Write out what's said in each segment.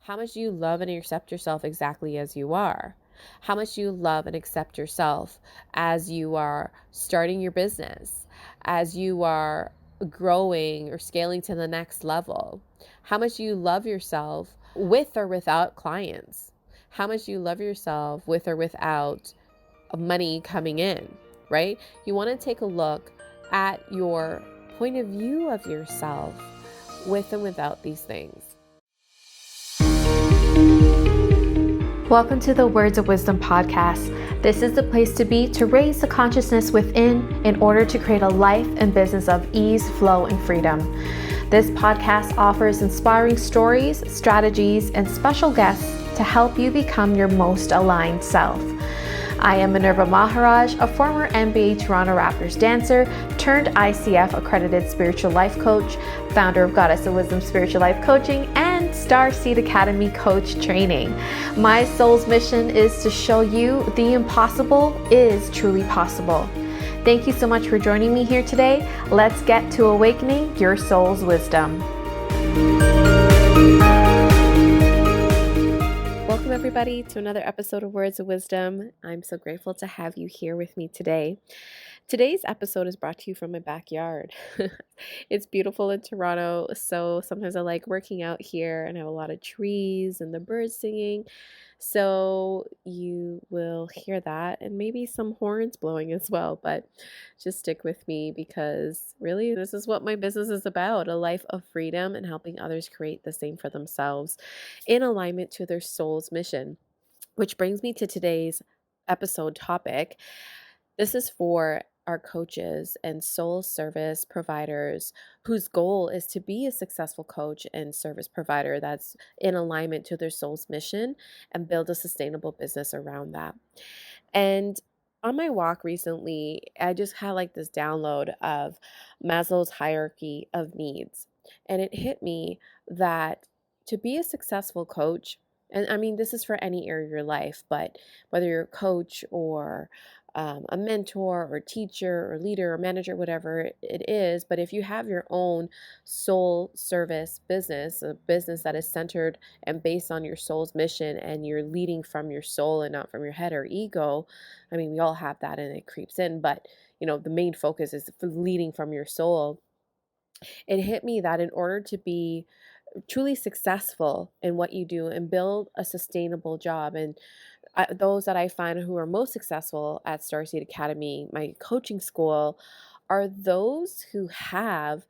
How much do you love and accept yourself exactly as you are? How much do you love and accept yourself as you are starting your business, as you are growing or scaling to the next level? How much do you love yourself with or without clients? How much do you love yourself with or without money coming in, right? You want to take a look at your point of view of yourself with and without these things. Welcome to the Words of Wisdom podcast. This is the place to be to raise the consciousness within in order to create a life and business of ease, flow, and freedom. This podcast offers inspiring stories, strategies, and special guests to help you become your most aligned self. I am Minerva Maharaj, a former NBA Toronto Raptors dancer turned ICF accredited spiritual life coach, founder of Goddess of Wisdom Spiritual Life Coaching, and Star Seed Academy coach training. My soul's mission is to show you the impossible is truly possible. Thank you so much for joining me here today. Let's get to awakening your soul's wisdom. Welcome everybody to another episode of Words of Wisdom. I'm so grateful to have you here with me today. Today's episode is brought to you from my backyard. It's beautiful in Toronto, so sometimes I like working out here and I have a lot of trees and the birds singing. So you will hear that and maybe some horns blowing as well, but just stick with me because really this is what my business is about, a life of freedom and helping others create the same for themselves in alignment to their soul's mission. Which brings me to today's episode topic. This is for our coaches and soul service providers whose goal is to be a successful coach and service provider that's in alignment to their soul's mission and build a sustainable business around that. And on my walk recently, I just had like this download of Maslow's hierarchy of needs. And it hit me that to be a successful coach, and I mean, this is for any area of your life, but whether you're a coach or a mentor or teacher or leader or manager, whatever it is, but if you have your own soul service business, a business that is centered and based on your soul's mission and you're leading from your soul and not from your head or ego, I mean, we all have that and it creeps in, but the main focus is for leading from your soul. It hit me that in order to be truly successful in what you do and build a sustainable job, and those that I find who are most successful at Starseed Academy, my coaching school, are those who have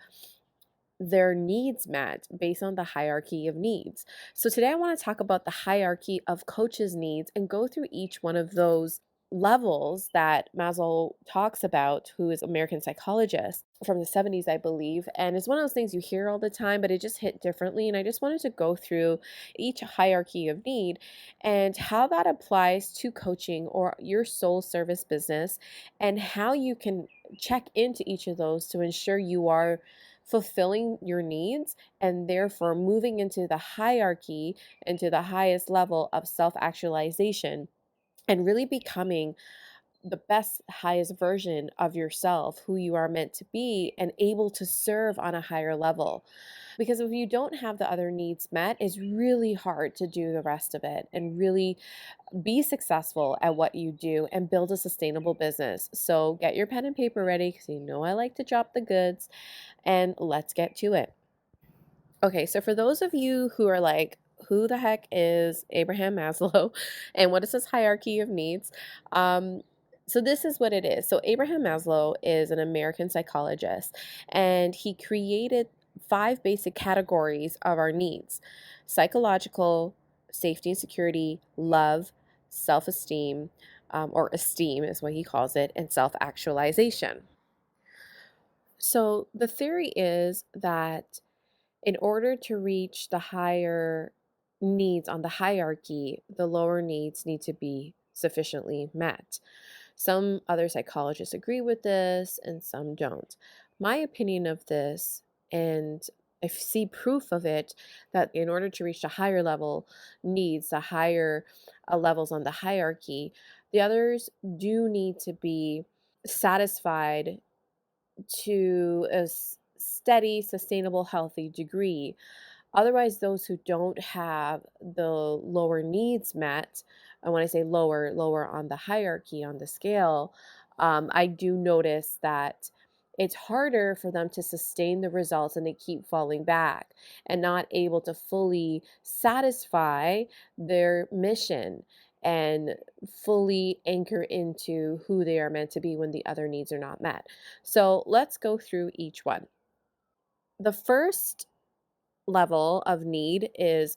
their needs met based on the hierarchy of needs. So today I want to talk about the hierarchy of coaches' needs and go through each one of those levels that Maslow talks about, who is an American psychologist from the 70s, I believe. And it's one of those things you hear all the time, but it just hit differently. And I just wanted to go through each hierarchy of need and how that applies to coaching or your soul service business and how you can check into each of those to ensure you are fulfilling your needs and therefore moving into the hierarchy, into the highest level of self-actualization and really becoming the best, highest version of yourself, who you are meant to be, and able to serve on a higher level. Because if you don't have the other needs met, it's really hard to do the rest of it and really be successful at what you do and build a sustainable business. So get your pen and paper ready because I like to drop the goods, and let's get to it. Okay, so for those of you who are like, who the heck is Abraham Maslow and what is this hierarchy of needs? So this is what it is. So Abraham Maslow is an American psychologist, and he created 5 basic categories of our needs: psychological, safety and security, love, self-esteem, or esteem is what he calls it, and self-actualization. So the theory is that in order to reach the higher needs on the hierarchy, the lower needs need to be sufficiently met. Some other psychologists agree with this and some don't. My opinion of this, and I see proof of it, that in order to reach the higher level needs, the higher levels on the hierarchy, the others do need to be satisfied to a steady, sustainable, healthy degree. Otherwise, those who don't have the lower needs met, and when I say lower, lower on the hierarchy, on the scale, I do notice that it's harder for them to sustain the results and they keep falling back and not able to fully satisfy their mission and fully anchor into who they are meant to be when the other needs are not met. So let's go through each one. The first level of need is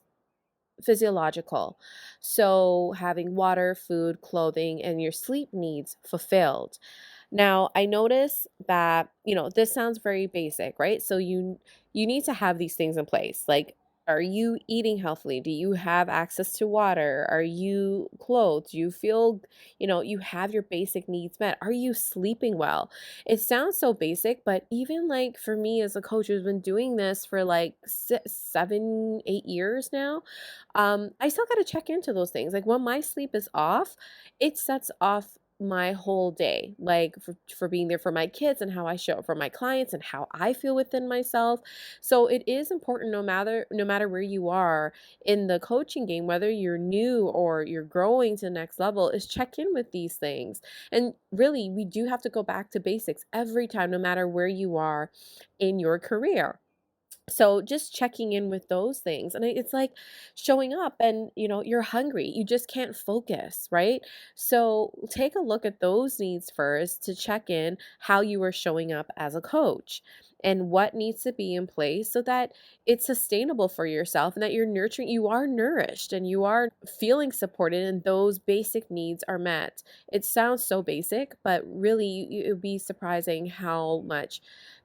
physiological. So, having water, food, clothing, and your sleep needs fulfilled. Now, I notice that, this sounds very basic, right? So you need to have these things in place. Like, are you eating healthily? Do you have access to water? Are you clothed? Do you feel, you have your basic needs met? Are you sleeping well? It sounds so basic, but even like for me as a coach who's been doing this for like 7, 8 years now, I still got to check into those things. Like when my sleep is off, it sets off my whole day, like for being there for my kids and how I show up for my clients and how I feel within myself. So it is important, no matter where you are in the coaching game, whether you're new or you're growing to the next level, is check in with these things. And really, we do have to go back to basics every time, no matter where you are in your career. So just checking in with those things. And it's like showing up and, you're hungry. You just can't focus, right? So take a look at those needs first to check in how you are showing up as a coach and what needs to be in place so that it's sustainable for yourself and that you are nourished and you are feeling supported and those basic needs are met. It sounds so basic, but really it would be surprising how much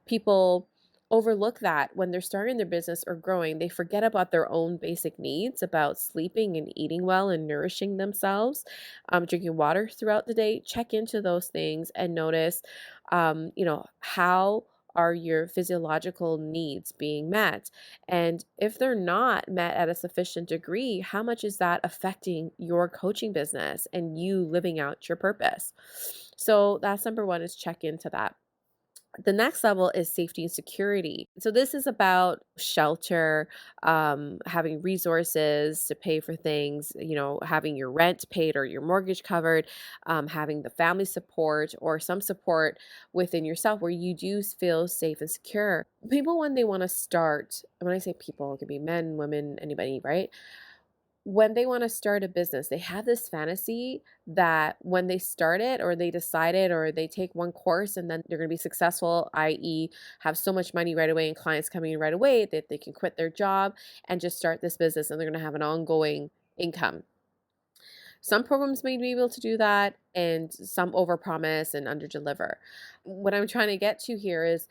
people overlook that when they're starting their business or growing. They forget about their own basic needs, about sleeping and eating well and nourishing themselves, drinking water throughout the day. Check into those things and notice, how are your physiological needs being met? And if they're not met at a sufficient degree, how much is that affecting your coaching business and you living out your purpose? So that's number one, is check into that. The next level is safety and security. So this is about shelter, having resources to pay for things, having your rent paid or your mortgage covered, having the family support or some support within yourself where you do feel safe and secure. People, when they want to start, when I say people, it could be men, women, anybody, right? When they want to start a business, they have this fantasy that when they start it or they decide it or they take one course and then they're going to be successful, i.e., have so much money right away and clients coming in right away that they can quit their job and just start this business and they're going to have an ongoing income. Some programs may be able to do that and some overpromise and underdeliver. What I'm trying to get to here is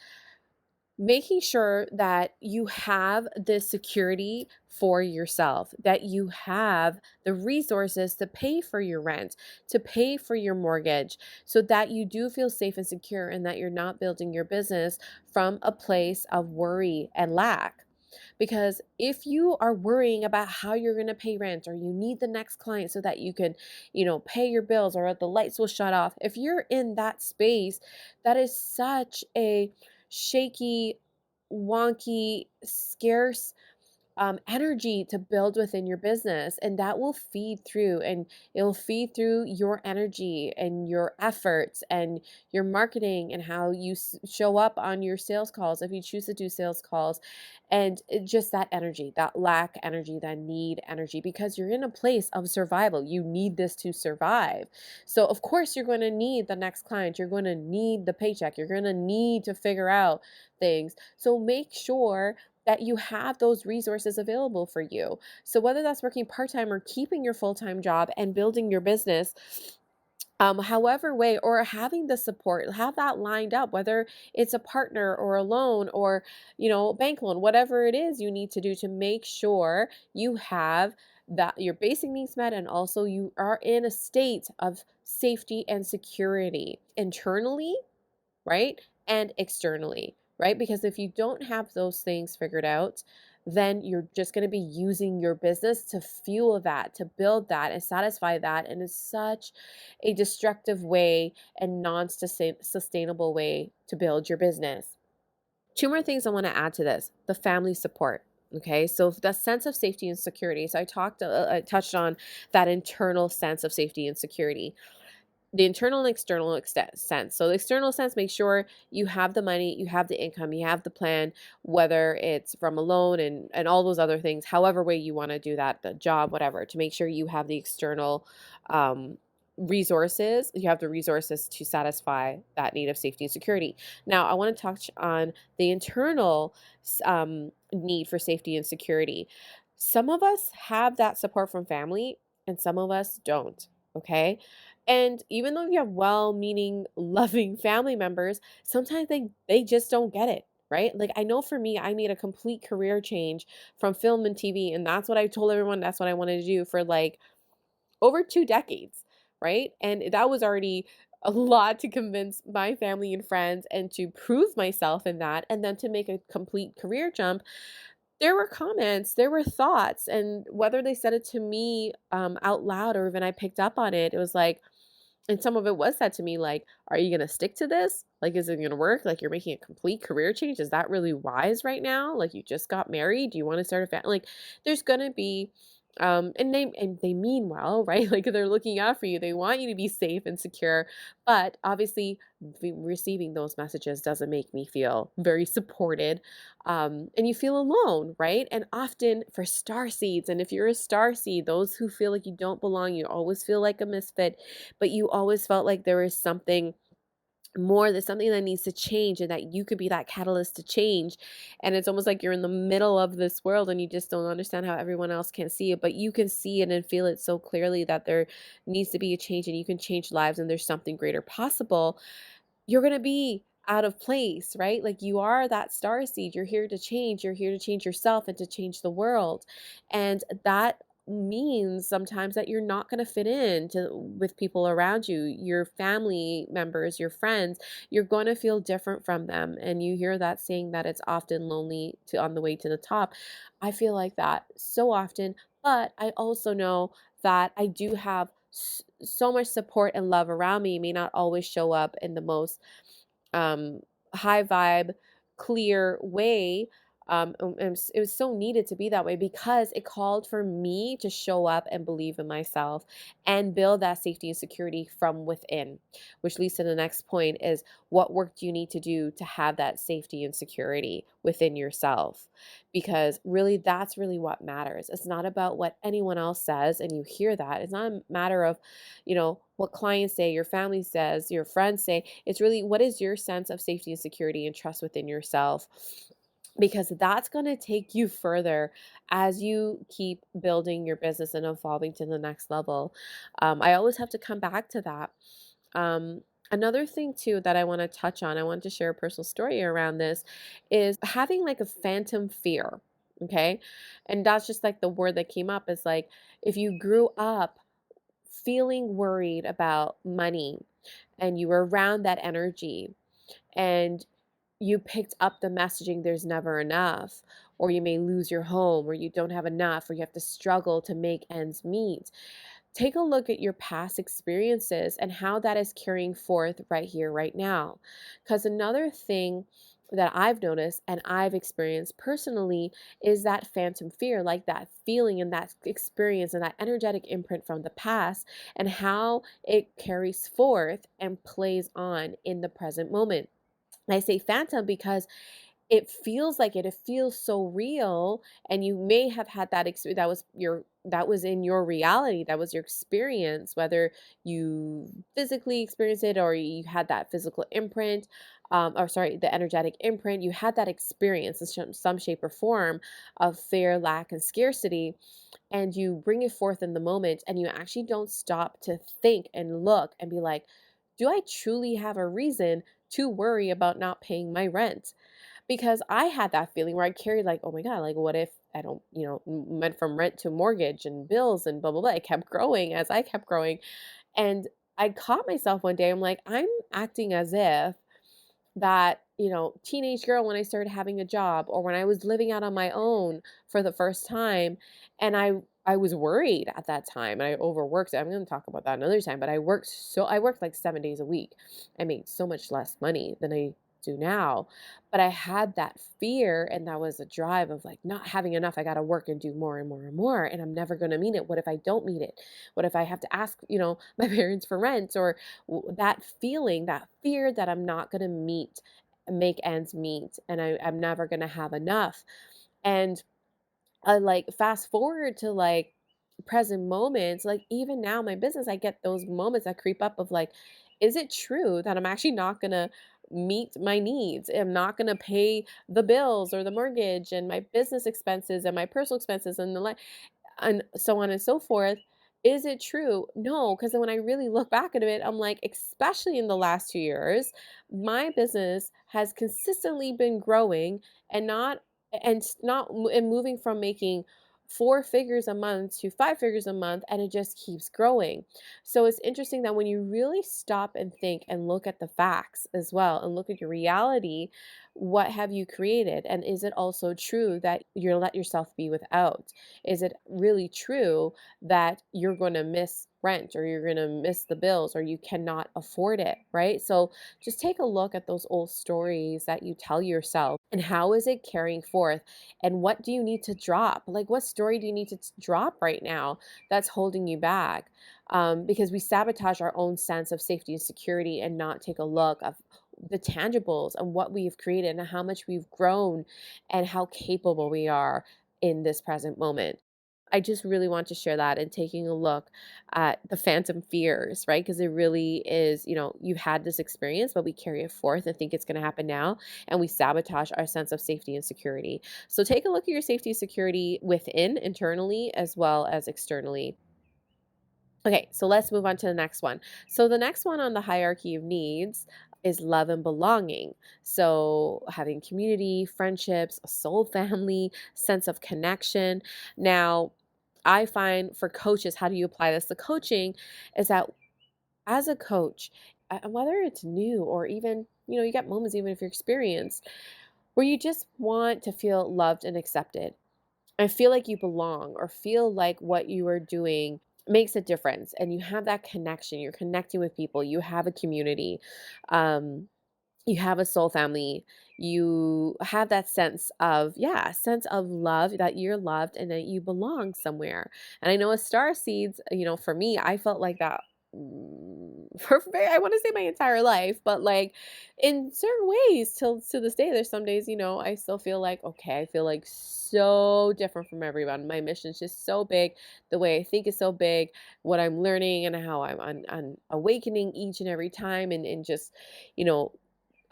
making sure that you have the security for yourself, that you have the resources to pay for your rent, to pay for your mortgage, so that you do feel safe and secure and that you're not building your business from a place of worry and lack. Because if you are worrying about how you're going to pay rent or you need the next client so that you can, pay your bills or the lights will shut off, if you're in that space, that is such a shaky, wonky, scarce energy to build within your business. And that will feed through and it'll feed through your energy and your efforts and your marketing and how you show up on your sales calls if you choose to do sales calls. And just that energy, that lack energy, that need energy, because you're in a place of survival. You need this to survive. So, of course, you're going to need the next client. You're going to need the paycheck. You're going to need to figure out things. So, make sure that you have those resources available for you. So whether that's working part-time or keeping your full-time job and building your business, however way, or having the support, have that lined up, whether it's a partner or a loan or, bank loan, whatever it is you need to do to make sure you have that your basic needs met and also you are in a state of safety and security internally, right? And externally, right? Because if you don't have those things figured out, then you're just going to be using your business to fuel that, to build that, and satisfy that. And it's such a destructive way and non sustainable way to build your business. Two more things I want to add to this: the family support. Okay, so the sense of safety and security. So I touched on that internal sense of safety and security, the internal and external sense. So the external sense, make sure you have the money, you have the income, you have the plan, whether it's from a loan and all those other things, however way you want to do that, the job, whatever, to make sure you have the external um, resources. You have the resources to satisfy that need of safety and security. Now, I want to touch on the internal need for safety and security. Some of us have that support from family, and some of us don't. Okay. And even though you have well-meaning, loving family members, sometimes they just don't get it, right? Like I know for me, I made a complete career change from film and TV, and that's what I told everyone that's what I wanted to do for like over 2 decades, right? And that was already a lot to convince my family and friends and to prove myself in that, and then to make a complete career jump. There were comments, there were thoughts, and whether they said it to me out loud or even I picked up on it, it was like, and some of it was said to me like, "Are you gonna stick to this? Like, is it gonna work? Like, you're making a complete career change. Is that really wise right now? Like, you just got married. Do you want to start a family?" Like, there's gonna be, and they mean well, right? Like, they're looking out for you. They want you to be safe and secure. But obviously, receiving those messages doesn't make me feel very supported, and you feel alone, right? And often for star seeds, and if you're a star seed, those who feel like you don't belong, you always feel like a misfit, but you always felt like there is something more, there's something that needs to change and that you could be that catalyst to change. And it's almost like you're in the middle of this world and you just don't understand how everyone else can see it, but you can see it and feel it so clearly that there needs to be a change and you can change lives and there's something greater possible. You're going to be out of place, right? Like you are that star seed. You're here to change. You're here to change yourself and to change the world. And that means sometimes that you're not going to fit in to with people around you, your family members, your friends. You're going to feel different from them. And you hear that saying that it's often lonely to on the way to the top. I feel like that so often, but I also know that I do have so much support and love around me. It may not always show up in the most um, high vibe, clear way. It was so needed to be that way because it called for me to show up and believe in myself and build that safety and security from within, which leads to the next point is what work do you need to do to have that safety and security within yourself? Because really, that's really what matters. It's not about what anyone else says, and you hear that. It's not a matter of, what clients say, your family says, your friends say. It's really what is your sense of safety and security and trust within yourself, because that's going to take you further as you keep building your business and evolving to the next level. I always have to come back to that. Another thing too that I want to touch on, I want to share a personal story around this, is having like a phantom fear. Okay. And that's just like the word that came up is like if you grew up feeling worried about money and you were around that energy and you picked up the messaging there's never enough, or you may lose your home, or you don't have enough, or you have to struggle to make ends meet. Take a look at your past experiences and how that is carrying forth right here, right now. Because another thing that I've noticed and I've experienced personally is that phantom fear, like that feeling and that experience and that energetic imprint from the past, and how it carries forth and plays on in the present moment. I say phantom because it feels like it feels so real, and you may have had that experience that was in your reality, that was your experience, whether you physically experienced it or you had that physical imprint, or sorry, the energetic imprint. You had that experience in some shape or form of fear, lack, and scarcity, and you bring it forth in the moment, and you actually don't stop to think and look and be like, do I truly have a reason to worry about not paying my rent? Because I had that feeling where I carried like, oh my God, like what if I don't, went from rent to mortgage and bills and blah, blah, blah. It kept growing as I kept growing. And I caught myself one day, I'm like, I'm acting as if that, teenage girl when I started having a job or when I was living out on my own for the first time. And I was worried at that time and I overworked. I'm going to talk about that another time, but I worked like 7 days a week. I made so much less money than I do now. But I had that fear, and that was a drive of like not having enough. I got to work and do more and more and more, and I'm never going to meet it. What if I don't meet it? What if I have to ask, my parents for rent, or that feeling, that fear that I'm not going to make ends meet, and I'm never going to have enough. And I like fast forward to like present moments, like even now my business, I get those moments that creep up of like, is it true that I'm actually not gonna meet my needs? I'm not gonna pay the bills or the mortgage and my business expenses and my personal expenses and and so on and so forth. Is it true? No, because then when I really look back at it, I'm like, especially in the last 2 years, my business has consistently been growing and not moving from making 4 figures a month to 5 figures a month, and it just keeps growing. So it's interesting that when you really stop and think and look at the facts as well and look at your reality, what have you created? And is it also true that you're let yourself be without? Is it really true that you're going to miss rent or you're going to miss the bills or you cannot afford it, right? So just take a look at those old stories that you tell yourself and how is it carrying forth, and what do you need to drop? Like, what story do you need to drop right now that's holding you back? Because we sabotage our own sense of safety and security and not take a look of the tangibles and what we've created and how much we've grown and how capable we are in this present moment. I just really want to share that and taking a look at the phantom fears, right? Because it really is, you've had this experience, but we carry it forth and think it's going to happen now. And we sabotage our sense of safety and security. So take a look at your safety and security within, internally, as well as externally. Okay, so let's move on to the next one. So the next one on the hierarchy of needs is love and belonging. So having community, friendships, a soul family, sense of connection. Now, I find for coaches, how do you apply this to coaching? Is that as a coach, whether it's new or even, you get moments, even if you're experienced, where you just want to feel loved and accepted. I feel like you belong or feel like what you are doing makes a difference and you have that connection. You're connecting with people, you have a community. Um, you have a soul family, you have that sense of love, that you're loved and that you belong somewhere. And I know as star seeds, for me, I felt like that for I want to say my entire life, but like in certain ways till to this day, there's some days, I still feel like, okay, I feel like so different from everyone. My mission is just so big, the way I think is so big, what I'm learning and how I'm on awakening each and every time, and just you know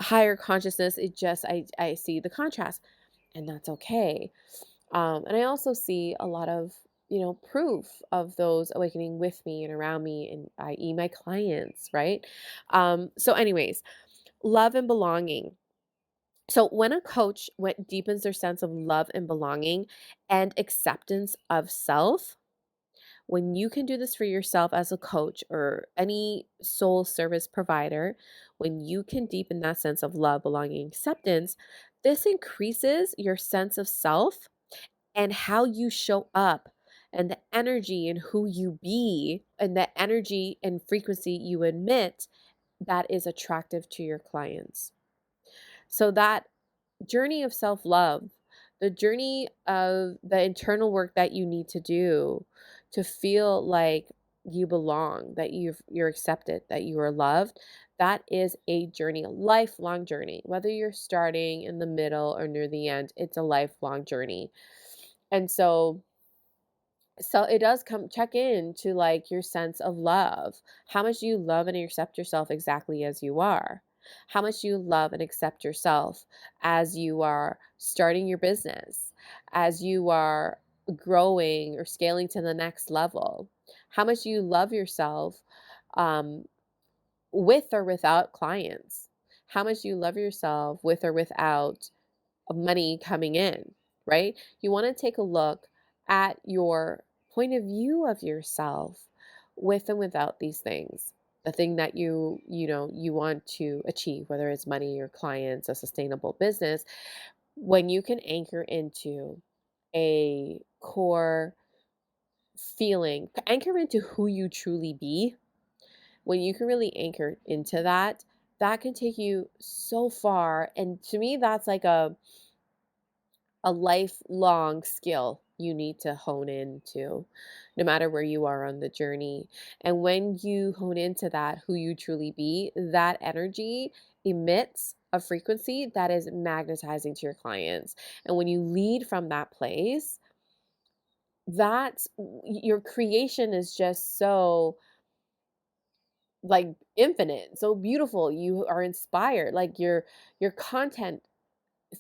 higher consciousness. It just I see the contrast, and that's okay. And I also see a lot of proof of those awakening with me and around me, and i.e. my clients, right? So anyways, love and belonging. So when a coach deepens their sense of love and belonging and acceptance of self, when you can do this for yourself as a coach or any soul service provider, when you can deepen that sense of love, belonging, acceptance, this increases your sense of self and how you show up and the energy and who you be and the energy and frequency you emit that is attractive to your clients. So that journey of self love, the journey of the internal work that you need to do to feel like you belong, that you're accepted, that you are loved. That is a journey, a lifelong journey. Whether you're starting in the middle or near the end, it's a lifelong journey. And so it does come check in to like your sense of love. How much you love and accept yourself exactly as you are. How much you love and accept yourself as you are starting your business, as you are growing or scaling to the next level. How much you love yourself um, with or without clients. How much you love yourself with or without of money coming in, right? You want to take a look at your point of view of yourself with and without these things. The thing that you want to achieve, whether it's money or clients, a sustainable business, when you can anchor into a core feeling, anchor into who you truly be, when you can really anchor into that, that can take you so far. And to me, that's like a lifelong skill you need to hone into no matter where you are on the journey. And when you hone into that, who you truly be, that energy emits a frequency that is magnetizing to your clients. And when you lead from that place, that's your creation is just so like infinite, so beautiful. You are inspired. Like your content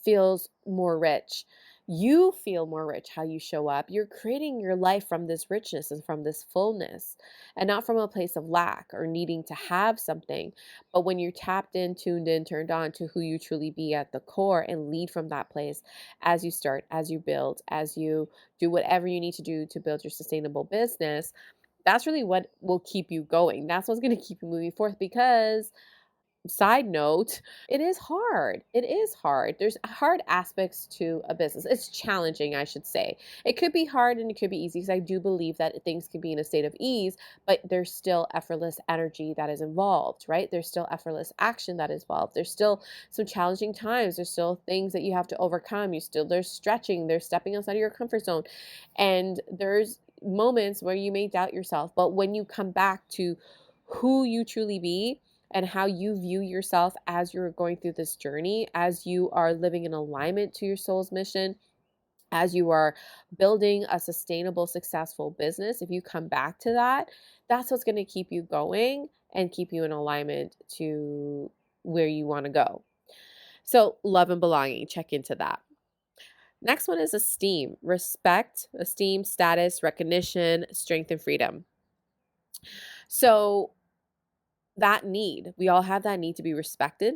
feels more rich. You feel more rich how you show up. You're creating your life from this richness and from this fullness, and not from a place of lack or needing to have something. But when you're tapped in, tuned in, turned on to who you truly be at the core and lead from that place as you start, as you build, as you do whatever you need to do to build your sustainable business, that's really what will keep you going. That's what's going to keep you moving forth because side note, it is hard. It is hard. There's hard aspects to a business. It's challenging, I should say. It could be hard and it could be easy because I do believe that things can be in a state of ease, but there's still effortless energy that is involved, right? There's still effortless action that is involved. There's still some challenging times. There's still things that you have to overcome. There's stretching, there's stepping outside of your comfort zone. And there's moments where you may doubt yourself, but when you come back to who you truly be, and how you view yourself as you're going through this journey, as you are living in alignment to your soul's mission, as you are building a sustainable, successful business, if you come back to that, that's what's going to keep you going and keep you in alignment to where you want to go. So, love and belonging, check into that. Next one is esteem, respect, esteem, status, recognition, strength, and freedom. So, that need, we all have that need to be respected,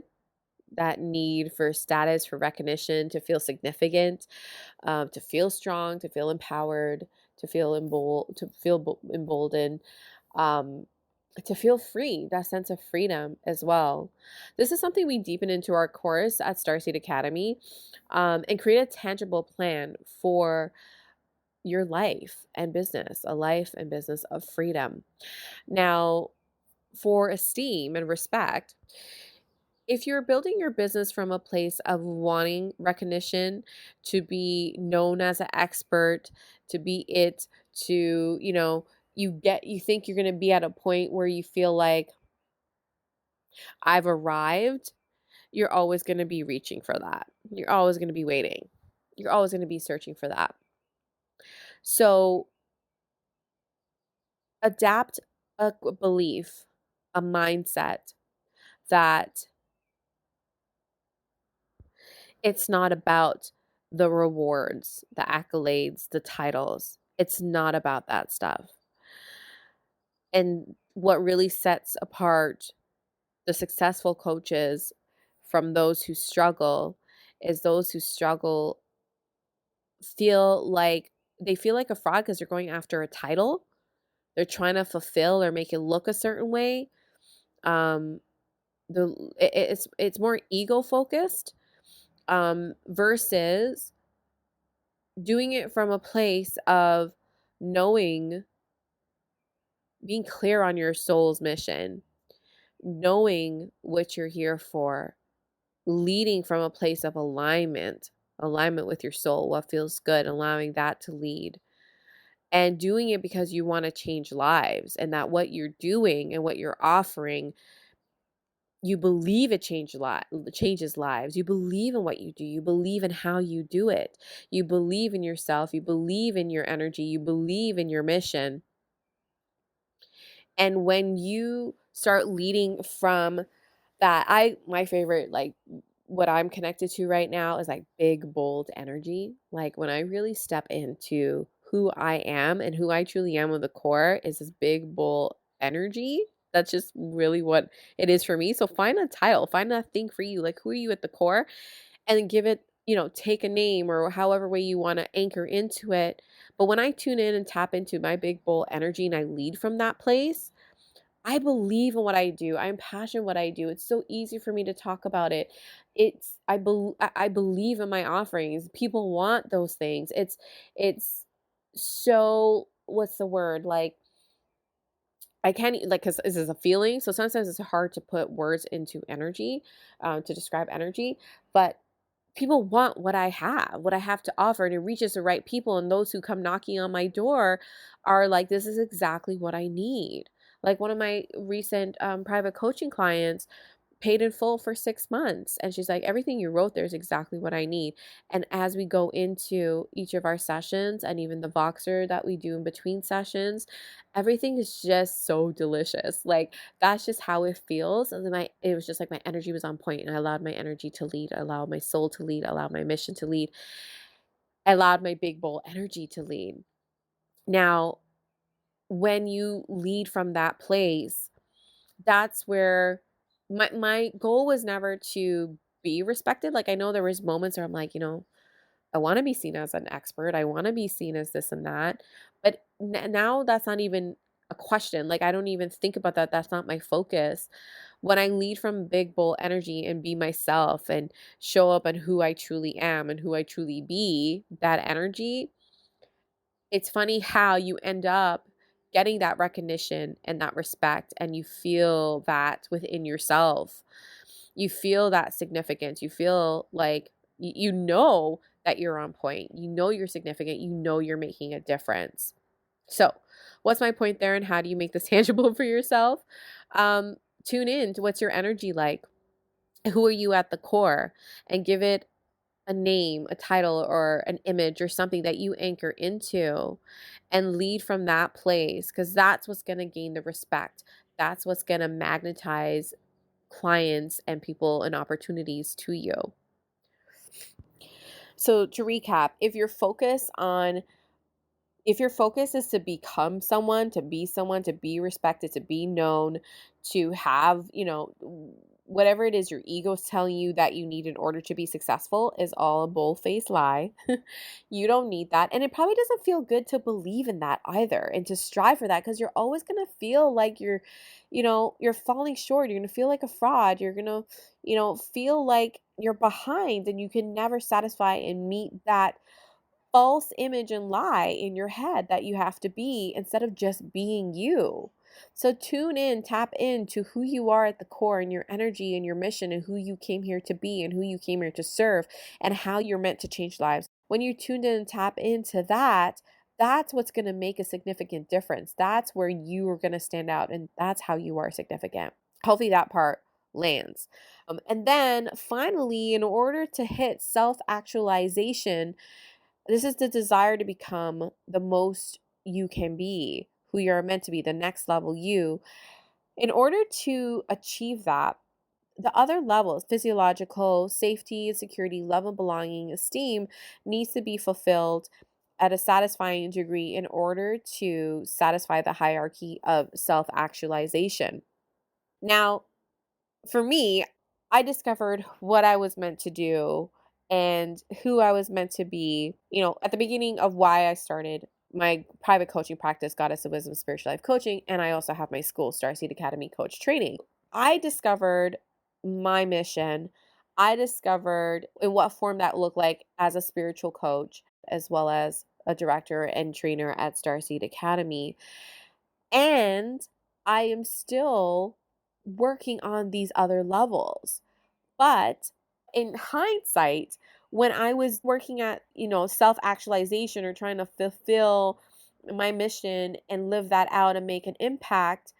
that need for status, for recognition, to feel significant, to feel strong, to feel empowered, to feel emboldened, um, to feel free, that sense of freedom as well. This is something we deepen into our course at Starseed Academy, and create a tangible plan for your life and business, a life and business of freedom. Now, for esteem and respect, if you're building your business from a place of wanting recognition, to be known as an expert, to be it, to, you think you're going to be at a point where you feel like I've arrived, you're always going to be reaching for that. You're always going to be waiting. You're always going to be searching for that. So adapt a belief, a mindset that it's not about the rewards, the accolades, the titles. It's not about that stuff. And what really sets apart the successful coaches from those who struggle is those who struggle feel like they feel like a fraud because they're going after a title. They're trying to fulfill or make it look a certain way. Um, it's more ego focused, versus doing it from a place of knowing, being clear on your soul's mission, knowing what you're here for, leading from a place of alignment with your soul, what feels good, allowing that to lead, and doing it because you want to change lives, and that what you're doing and what you're offering, you believe it changes lives. You believe in what you do. You believe in how you do it. You believe in yourself. You believe in your energy. You believe in your mission. And when you start leading from that, my favorite, like what I'm connected to right now is like big, bold energy. Like when I really step into who I am and who I truly am with the core is this big, bold energy. That's just really what it is for me. So find a title, find a thing for you. Like who are you at the core? And then give it, take a name or however way you want to anchor into it. But when I tune in and tap into my big, bold energy and I lead from that place, I believe in what I do. I'm passionate what I do. It's so easy for me to talk about it. I believe in my offerings. People want those things. It's so, what's the word? Like I can't like, because this is a feeling. So sometimes it's hard to put words into energy, to describe energy. But people want what I have to offer, and it reaches the right people. And those who come knocking on my door are like, this is exactly what I need. Like one of my recent private coaching clients paid in full for 6 months, and she's like, everything you wrote there is exactly what I need. And as we go into each of our sessions, and even the Voxer that we do in between sessions, everything is just so delicious. Like, that's just how it feels. And then it was just like my energy was on point, and I allowed my energy to lead, I allowed my soul to lead, I allowed my mission to lead, I allowed my big bowl energy to lead. Now, when you lead from that place, that's where my goal was never to be respected. Like, I know there was moments where I'm like, I want to be seen as an expert. I want to be seen as this and that. But now that's not even a question. Like, I don't even think about that. That's not my focus. When I lead from big bowl energy and be myself and show up on who I truly am and who I truly be, that energy, it's funny how you end up getting that recognition and that respect, and you feel that within yourself. You feel that significance. You feel like you know that you're on point. You know you're significant. You know you're making a difference. So, what's my point there, and how do you make this tangible for yourself? Um, Tune in to what's your energy like. Who are you at the core, and give it a name, a title, or an image or something that you anchor into, and lead from that place, because that's what's going to gain the respect. That's what's going to magnetize clients and people and opportunities to you. So to recap, if your focus is to become someone, to be someone, to be respected, to be known, to have, whatever it is your ego's telling you that you need in order to be successful, is all a bold-faced lie. You don't need that. And it probably doesn't feel good to believe in that either, and to strive for that, because you're always going to feel like you're falling short. You're going to feel like a fraud. You're going to, feel like you're behind, and you can never satisfy and meet that false image and lie in your head that you have to be, instead of just being you. So tune in, tap into who you are at the core, and your energy and your mission, and who you came here to be, and who you came here to serve, and how you're meant to change lives. When you're tuned in and tap into that, that's what's going to make a significant difference. That's where you are going to stand out, and that's how you are significant. Hopefully that part lands. And then finally, in order to hit self actualization, this is the desire to become the most you can be, who you're meant to be, the next level you. In order to achieve that, the other levels, physiological, safety, security, love and belonging, esteem, needs to be fulfilled at a satisfying degree in order to satisfy the hierarchy of self actualization. Now, for me, I discovered what I was meant to do and who I was meant to be, at the beginning of why I started my private coaching practice, Goddess of Wisdom Spiritual Life Coaching, and I also have my school, Starseed Academy Coach Training. I discovered my mission. I discovered in what form that looked like as a spiritual coach, as well as a director and trainer at Starseed Academy. And I am still working on these other levels. But in hindsight, when I was working at, self actualization, or trying to fulfill my mission and live that out and make an impact,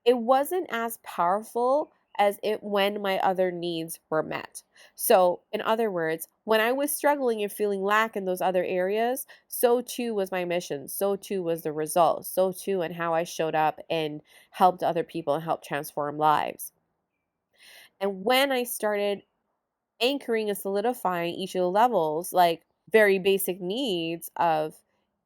it wasn't as powerful as it when my other needs were met. So, in other words, when I was struggling and feeling lack in those other areas, so too was my mission. So too was the result. So too and how I showed up and helped other people and helped transform lives. And when I started anchoring and solidifying each of the levels, like very basic needs of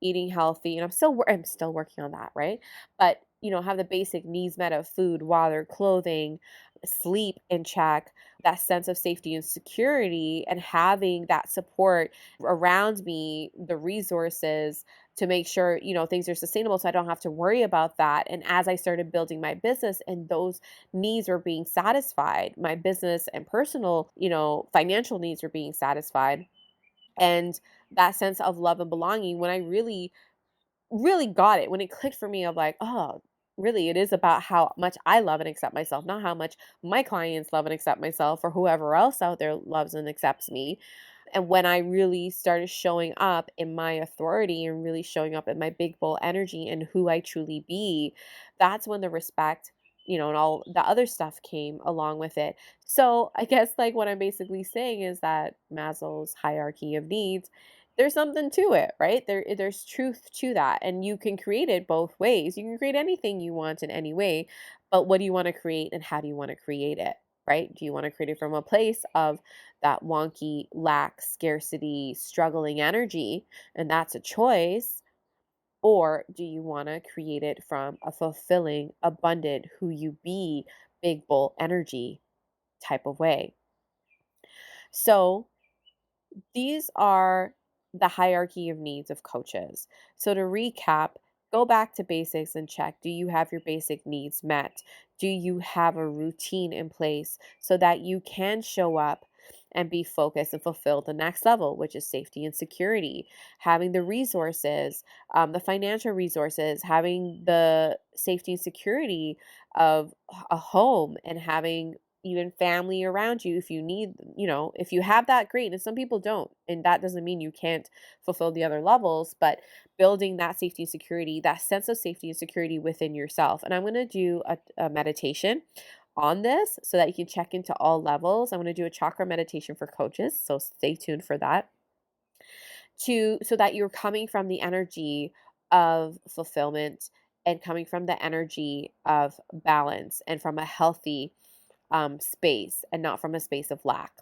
eating healthy, and I'm still working on that, right? But have the basic needs met of food, water, clothing, sleep in check, that sense of safety and security, and having that support around me, the resources to make sure things are sustainable, so I don't have to worry about that. And as I started building my business and those needs were being satisfied, my business and personal, financial needs were being satisfied, and that sense of love and belonging, when I really really got it, when it clicked for me of like, oh, really, it is about how much I love and accept myself, not how much my clients love and accept myself or whoever else out there loves and accepts me. And when I really started showing up in my authority and really showing up in my big bull energy and who I truly be, that's when the respect, and all the other stuff came along with it. So I guess like what I'm basically saying is that Maslow's hierarchy of needs, there's something to it, right? There's truth to that. And you can create it both ways. You can create anything you want in any way, but what do you want to create and how do you want to create it? Right? Do you want to create it from a place of that wonky, lack, scarcity, struggling energy, and that's a choice? Or do you want to create it from a fulfilling, abundant, who you be, big bull energy type of way? So, these are the hierarchy of needs of coaches. So, to recap, go back to basics and check, do you have your basic needs met? Do you have a routine in place so that you can show up and be focused and fulfill the next level, which is safety and security? Having the resources, the financial resources, having the safety and security of a home, and having even family around you if you need, if you have that, great. And some people don't. And that doesn't mean you can't fulfill the other levels, but building that safety and security, that sense of safety and security within yourself. And I'm going to do a meditation on this so that you can check into all levels. I'm going to do a chakra meditation for coaches. So stay tuned for that. So that you're coming from the energy of fulfillment and coming from the energy of balance and from a healthy space and not from a space of lack.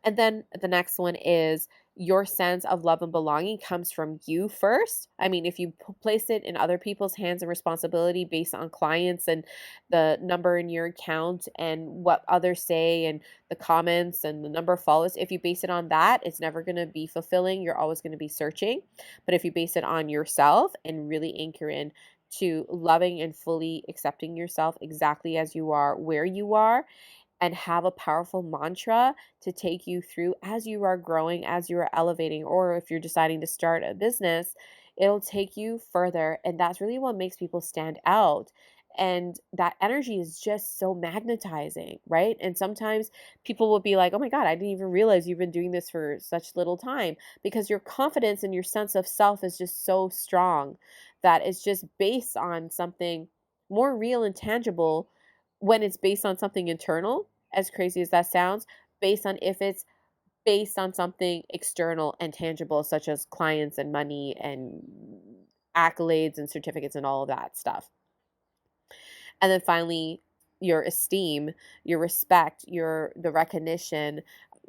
And then the next one is your sense of love and belonging comes from you first. I mean, if you place it in other people's hands and responsibility based on clients and the number in your account and what others say and the comments and the number of followers, if you base it on that, it's never going to be fulfilling. You're always going to be searching. But if you base it on yourself and really anchor in to loving and fully accepting yourself exactly as you are, where you are, and have a powerful mantra to take you through as you are growing, as you are elevating, or if you're deciding to start a business, it'll take you further. And that's really what makes people stand out. And that energy is just so magnetizing, right? And sometimes people will be like, oh my God, I didn't even realize you've been doing this for such little time, because your confidence and your sense of self is just so strong that it's just based on something more real and tangible when it's based on something internal, as crazy as that sounds, based on if it's based on something external and tangible, such as clients and money and accolades and certificates and all of that stuff. And then finally, your esteem, your respect, your the recognition,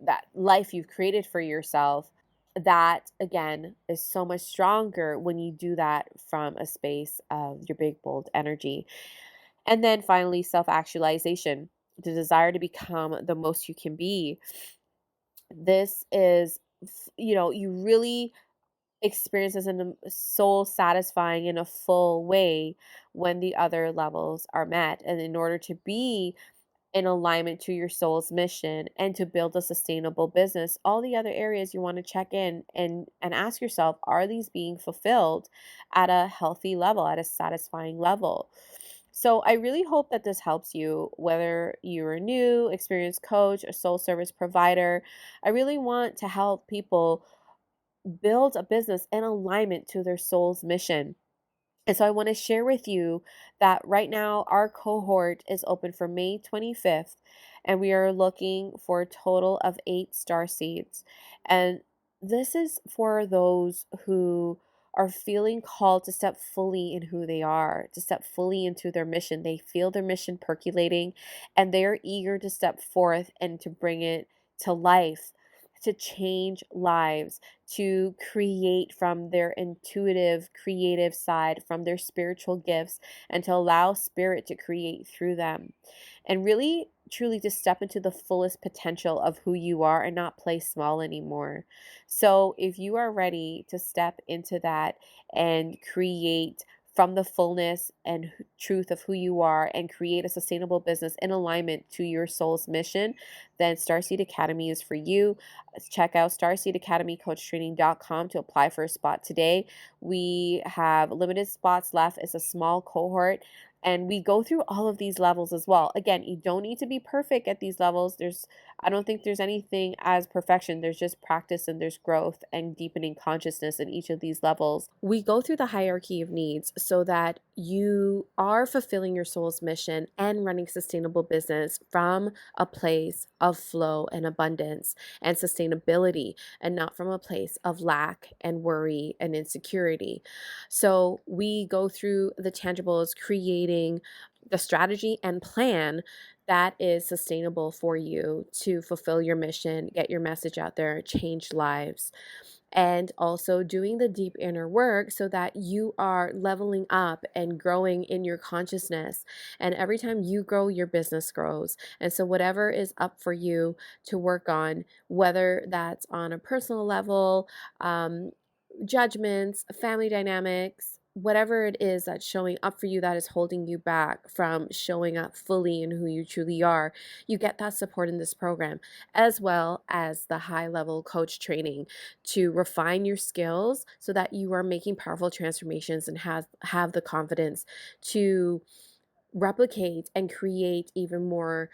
that life you've created for yourself, that again is so much stronger when you do that from a space of your big bold energy. And then finally, self actualization, the desire to become the most you can be. This is, you really experience this in a soul satisfying in a full way when the other levels are met. And in order to be in alignment to your soul's mission and to build a sustainable business, all the other areas you want to check in and ask yourself, are these being fulfilled at a healthy level, at a satisfying level? So I really hope that this helps you, whether you're a new experienced coach, a soul service provider. I really want to help people build a business in alignment to their soul's mission. And so I want to share with you that right now our cohort is open for May 25th, and we are looking for a total of 8 star seeds. And this is for those who are feeling called to step fully in who they are, to step fully into their mission. They feel their mission percolating and they're eager to step forth and to bring it to life, to change lives, to create from their intuitive, creative side, from their spiritual gifts, and to allow spirit to create through them. And really, truly, to step into the fullest potential of who you are and not play small anymore. So, if you are ready to step into that and create from the fullness and truth of who you are and create a sustainable business in alignment to your soul's mission, then Starseed Academy is for you. Check out starseedacademycoachtraining.com to apply for a spot today. We have limited spots left. It's a small cohort. And we go through all of these levels as well. Again, you don't need to be perfect at these levels. I don't think there's anything as perfection. There's just practice and there's growth and deepening consciousness in each of these levels. We go through the hierarchy of needs so that you are fulfilling your soul's mission and running sustainable business from a place of flow and abundance and sustainability, and not from a place of lack and worry and insecurity. So we go through the tangibles, creating the strategy and plan that is sustainable for you to fulfill your mission, get your message out there, change lives, and also doing the deep inner work so that you are leveling up and growing in your consciousness. And every time you grow, your business grows. And so, whatever is up for you to work on, whether that's on a personal level, um, judgments, family dynamics, whatever it is that's showing up for you that is holding you back from showing up fully in who you truly are, you get that support in this program, as well as the high level coach training to refine your skills so that you are making powerful transformations and have the confidence to replicate and create even more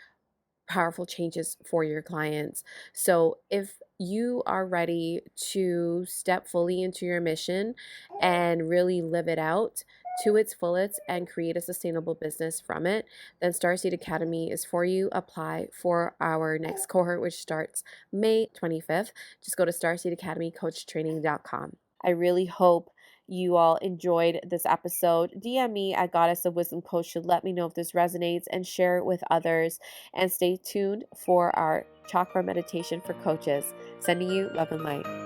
powerful changes for your clients. So, if you are ready to step fully into your mission and really live it out to its fullest and create a sustainable business from it, then Starseed Academy is for you. Apply for our next cohort, which starts May 25th. Just go to starseedacademycoachtraining.com. I really hope you all enjoyed this episode. DM me at Goddess of Wisdom Coach to let me know if this resonates and share it with others. And stay tuned for our chakra meditation for coaches. Sending you love and light.